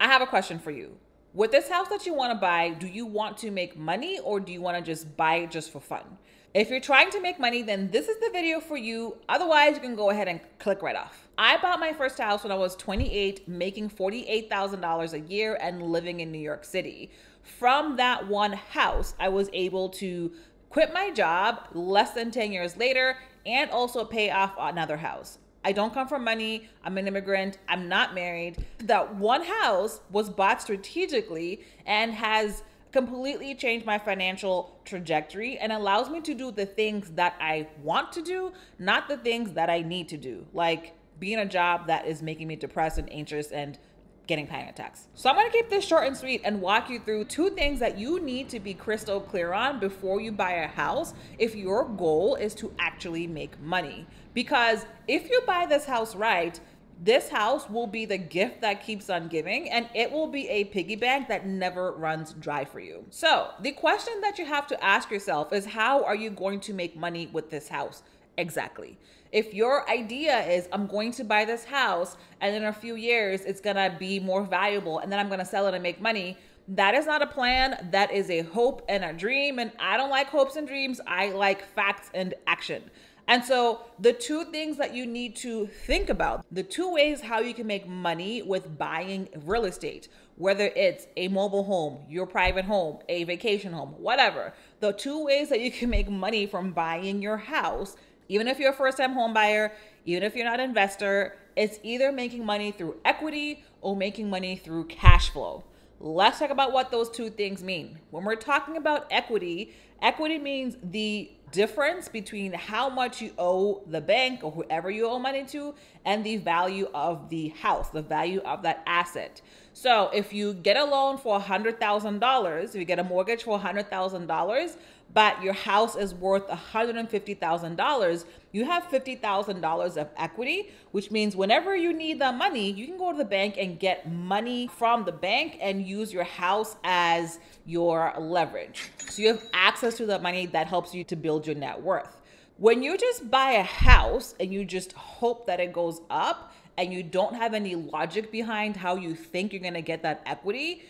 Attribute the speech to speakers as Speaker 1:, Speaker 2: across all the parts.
Speaker 1: have a question for you. With this house that you want to buy, do you want to make money or do you want to just buy it just for fun? If you're trying to make money, then this is the video for you. Otherwise, you can go ahead and click right off. I bought my first house when I was 28, making $48,000 a year and living in New York City. From that one house, I was able to quit my job less than 10 years later and also pay off another house. I don't come from money. I'm an immigrant. I'm not married. That one house was bought strategically and has completely changed my financial trajectory and allows me to do the things that I want to do, not the things that I need to do, like being a job that is making me depressed and anxious and getting panic attacks. So I'm gonna keep this short and sweet and walk you through 2 things that you need to be crystal clear on before you buy a house if your goal is to actually make money. Because if you buy this house right, this house will be the gift that keeps on giving, and it will be a piggy bank that never runs dry for you. So the question that you have to ask yourself is, how are you going to make money with this house? Exactly. If your idea is, I'm going to buy this house and in a few years it's gonna be more valuable and then I'm gonna sell it and make money, that is not a plan. That is a hope and a dream. And I don't like hopes and dreams. I like facts and action. And so the 2 things that you need to think about, the 2 ways how you can make money with buying real estate, whether it's a mobile home, your private home, a vacation home, whatever, the 2 ways that you can make money from buying your house, even if you're a first-time home buyer, even if you're not an investor, it's either making money through equity or making money through cash flow. Let's talk about what those 2 things mean. When we're talking about equity, equity means the difference between how much you owe the bank or whoever you owe money to and the value of the house, the value of that asset. So if you get a loan for $100,000, if you get a mortgage for $100,000, but your house is worth $150,000, you have $50,000 of equity, which means whenever you need that money, you can go to the bank and get money from the bank and use your house as your leverage. So you have access to the money that helps you to build your net worth. When you just buy a house and you just hope that it goes up and you don't have any logic behind how you think you're gonna get that equity,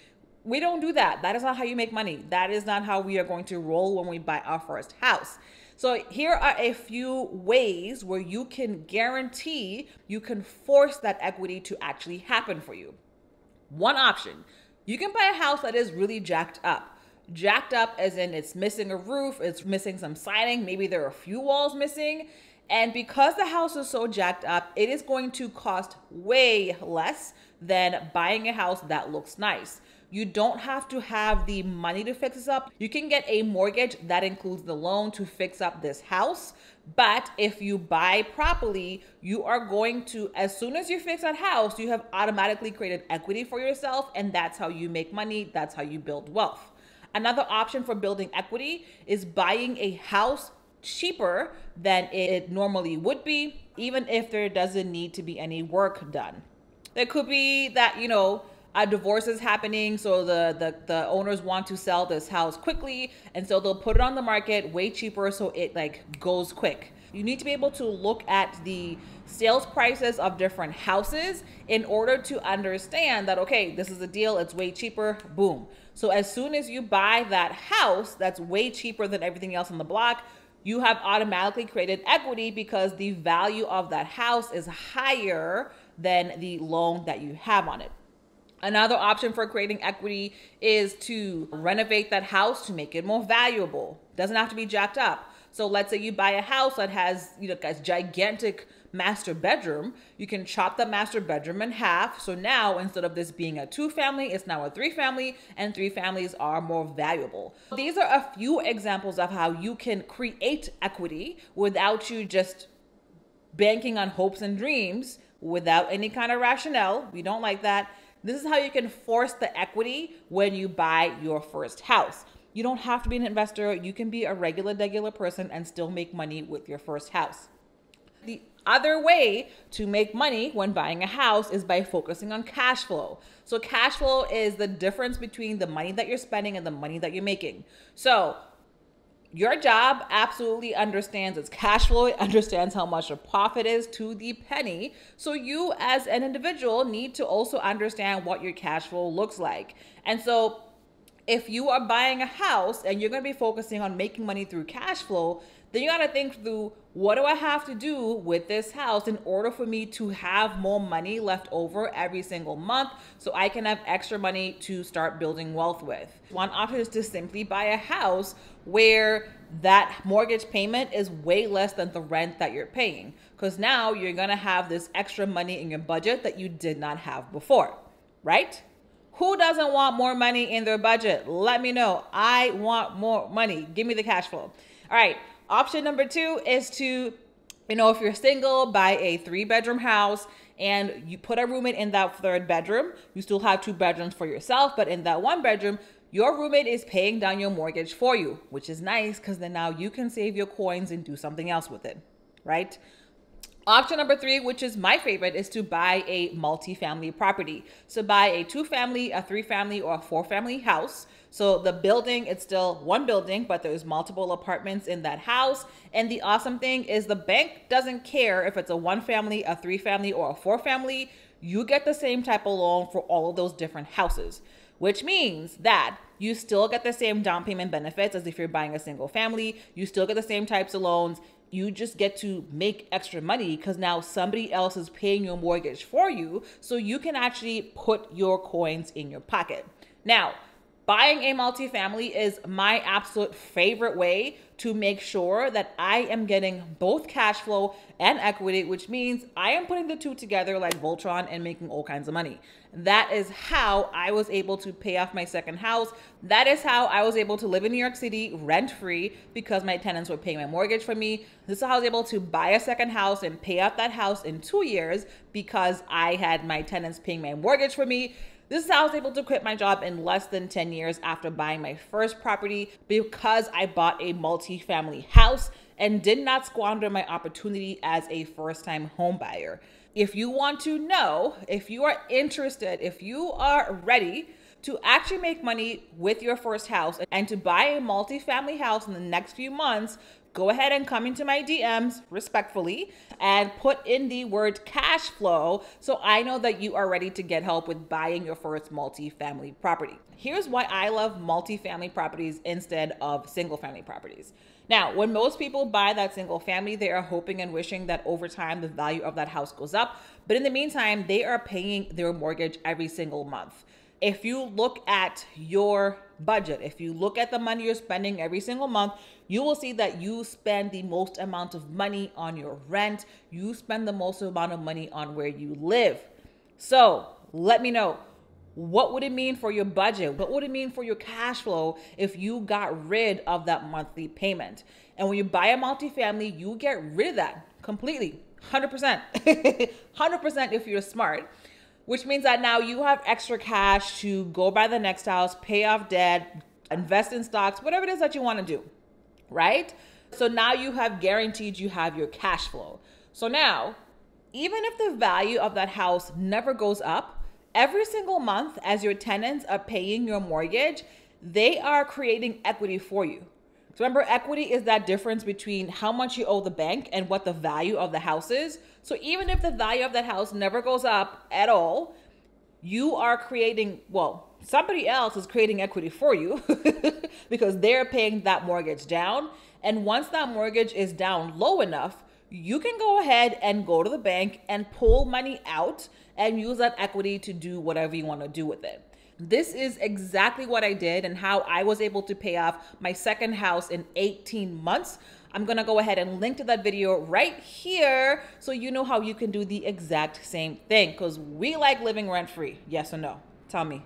Speaker 1: we don't do that. That is not how you make money. That is not how we are going to roll when we buy our first house. So here are a few ways where you can guarantee, you can force that equity to actually happen for you. One option, you can buy a house that is really jacked up. Jacked up as in it's missing a roof, it's missing some siding, maybe there are a few walls missing. And because the house is so jacked up, it is going to cost way less than buying a house that looks nice. You don't have to have the money to fix this up. You can get a mortgage that includes the loan to fix up this house. But if you buy properly, you are going to, as soon as you fix that house, you have automatically created equity for yourself. And that's how you make money. That's how you build wealth. Another option for building equity is buying a house cheaper than it normally would be, even if there doesn't need to be any work done. There could be that, a divorce is happening, so the owners want to sell this house quickly, and so they'll put it on the market way cheaper so it goes quick. You need to be able to look at the sales prices of different houses in order to understand that, okay, this is a deal, it's way cheaper, boom. So as soon as you buy that house that's way cheaper than everything else on the block, you have automatically created equity because the value of that house is higher than the loan that you have on it. Another option for creating equity is to renovate that house to make it more valuable. Doesn't have to be jacked up. So let's say you buy a house that has, a gigantic master bedroom. You can chop the master bedroom in half. So now instead of this being a 2-family, it's now a 3-family, and 3 families are more valuable. These are a few examples of how you can create equity without you just banking on hopes and dreams without any kind of rationale. We don't like that. This is how you can force the equity when you buy your first house. You don't have to be an investor. You can be a regular person and still make money with your first house. The other way to make money when buying a house is by focusing on cash flow. So cash flow is the difference between the money that you're spending and the money that you're making. So Your job absolutely understands its cash flow. It understands how much a profit is to the penny. So you as an individual need to also understand what your cash flow looks like. And so if you are buying a house and you're going to be focusing on making money through cash flow, then you got to think through, what do I have to do with this house in order for me to have more money left over every single month so I can have extra money to start building wealth with? One option is to simply buy a house where that mortgage payment is way less than the rent that you're paying, because now you're going to have this extra money in your budget that you did not have before, right? Who doesn't want more money in their budget? Let me know. I want more money. Give me the cash flow. All right. Option number 2 is to, if you're single, buy a 3-bedroom house and you put a roommate in that 3rd bedroom. You still have 2 bedrooms for yourself, but in that 1 bedroom, your roommate is paying down your mortgage for you, which is nice because then now you can save your coins and do something else with it, right? Option number 3, which is my favorite, is to buy a multi-family property. So buy a 2-family, a 3-family, or a 4-family house. So the building, it's still one building, but there's multiple apartments in that house. And the awesome thing is the bank doesn't care if it's a 1-family, a 3-family, or a 4-family. You get the same type of loan for all of those different houses, which means that you still get the same down payment benefits as if you're buying a single family. You still get the same types of loans. You just get to make extra money because now somebody else is paying your mortgage for you, so you can actually put your coins in your pocket. Now, buying a multifamily is my absolute favorite way to make sure that I am getting both cash flow and equity, which means I am putting the two together like Voltron and making all kinds of money. That is how I was able to pay off my second house. That is how I was able to live in New York City rent-free because my tenants were paying my mortgage for me. This is how I was able to buy a second house and pay off that house in 2 years because I had my tenants paying my mortgage for me. This is how I was able to quit my job in less than 10 years after buying my first property because I bought a multi-family house and did not squander my opportunity as a first-time home buyer. If you want to know, if you are interested, if you are ready to actually make money with your first house and to buy a multi-family house in the next few months, go ahead and come into my DMs respectfully and put in the word cash flow so I know that you are ready to get help with buying your first multi-family property. Here's why I love multi-family properties instead of single-family properties. Now, when most people buy that single family, they are hoping and wishing that over time the value of that house goes up. But in the meantime, they are paying their mortgage every single month. If you look at your budget, if you look at the money you're spending every single month, you will see that you spend the most amount of money on your rent. You spend the most amount of money on where you live. So let me know, what would it mean for your budget? What would it mean for your cash flow if you got rid of that monthly payment? And when you buy a multifamily, you get rid of that completely, 100%, 100% if you're smart. Which means that now you have extra cash to go buy the next house, pay off debt, invest in stocks, whatever it is that you want to do, right? So now you have guaranteed you have your cash flow. So now, even if the value of that house never goes up, every single month as your tenants are paying your mortgage, they are creating equity for you. So remember, equity is that difference between how much you owe the bank and what the value of the house is. So even if the value of that house never goes up at all, you are creating, well, somebody else is creating equity for you because they're paying that mortgage down. And once that mortgage is down low enough, you can go ahead and go to the bank and pull money out and use that equity to do whatever you want to do with it. This is exactly what I did and how I was able to pay off my second house in 18 months. I'm going to go ahead and link to that video right here so you know how you can do the exact same thing, because we like living rent-free. Yes or no? Tell me.